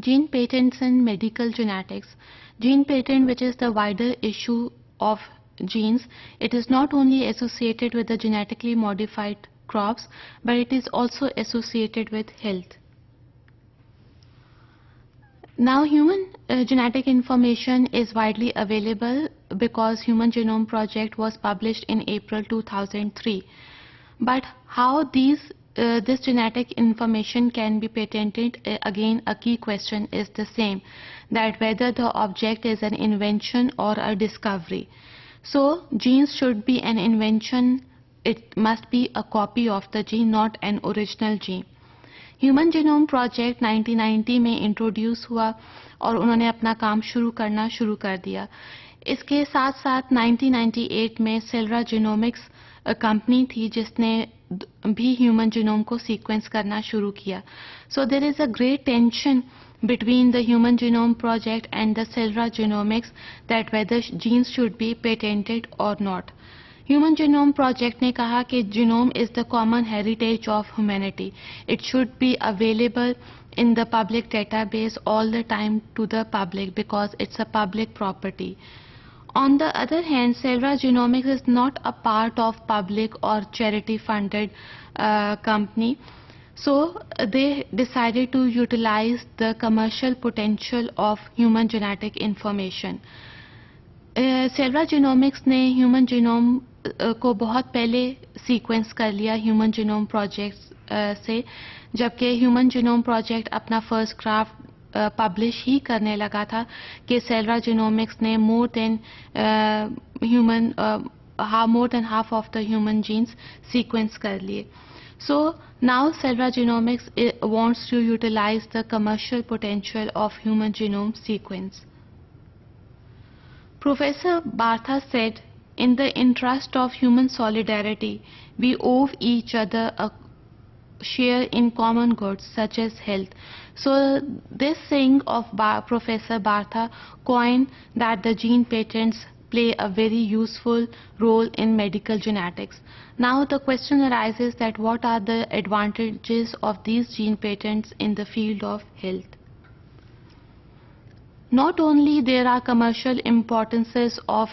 Gene patents in medical genetics. Gene patent, which is the wider issue of genes, it is not only associated with the genetically modified crops, but it is also associated with health. Now, human genetic information is widely available because Human Genome Project was published in April 2003. But how this genetic information can be patented, again a key question is the same, that whether the object is an invention or a discovery. So genes should be an invention, it must be a copy of the gene, not an original gene. Human genome project 1990 में introduce हुआ और उन्होंने अपना काम करना शुरू कर दिया. इसके साथ साथ 1998 में सेलरा जीनोमिक्स कंपनी थी जिसने भी ह्यूमन जीनोम को सीक्वेंस करना शुरू किया. So there is a great tension between the Human Genome Project and the Celera Genomics that whether genes should be patented or not. Human Genome Project ने कहा कि genome is the common heritage of humanity. It should be available in the public database all the time to the public because it's a public property. On the other hand, Celera Genomics is not a part of public or charity funded company. So they decided to utilize the commercial potential of human genetic information. Celera genomics ने human genome को बहुत पहले sequence कर लिया human genome project से, जबकि human genome project अपना first draft publish ही करने लगा था कि सेलरा जीनोमिक्स ने more than half of the human genes sequence कर लिए. So now Celera Genomics wants to utilize the commercial potential of human genome sequence. Professor Bartha said, in the interest of human solidarity, we owe each other a share in common goods such as health. So this saying of Professor Bartha coined that the gene patents play a very useful role in medical genetics. Now the question arises that what are the advantages of these gene patents in the field of health? Not only there are commercial importances of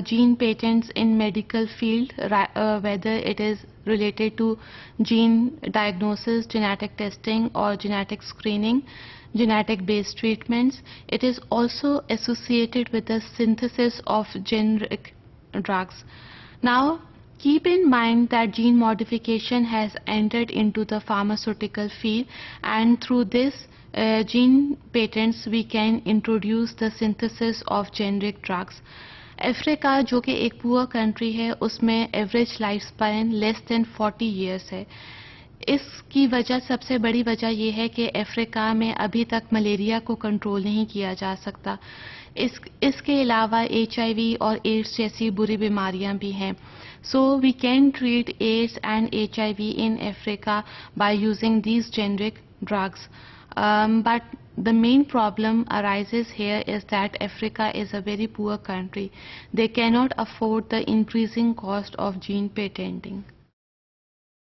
gene patents in medical field, whether it is related to gene diagnosis, genetic testing or genetic screening, genetic based treatments, it is also associated with the synthesis of generic drugs. Now keep in mind that gene modification has entered into the pharmaceutical field, and through this gene patents we can introduce the synthesis of generic drugs. Africa जो कि एक poor country है, उसमें average life span less than 40 years है. इसकी वजह, सबसे बड़ी वजह यह है कि अफ्रीका में अभी तक मलेरिया को कंट्रोल नहीं किया जा सकता. इसके अलावा HIV और एड्स जैसी बुरी बीमारियां भी हैं. So we can treat AIDS and HIV in Africa by using these generic drugs. But the main problem arises here is that Africa is a very poor country. They cannot afford the increasing cost of gene patenting.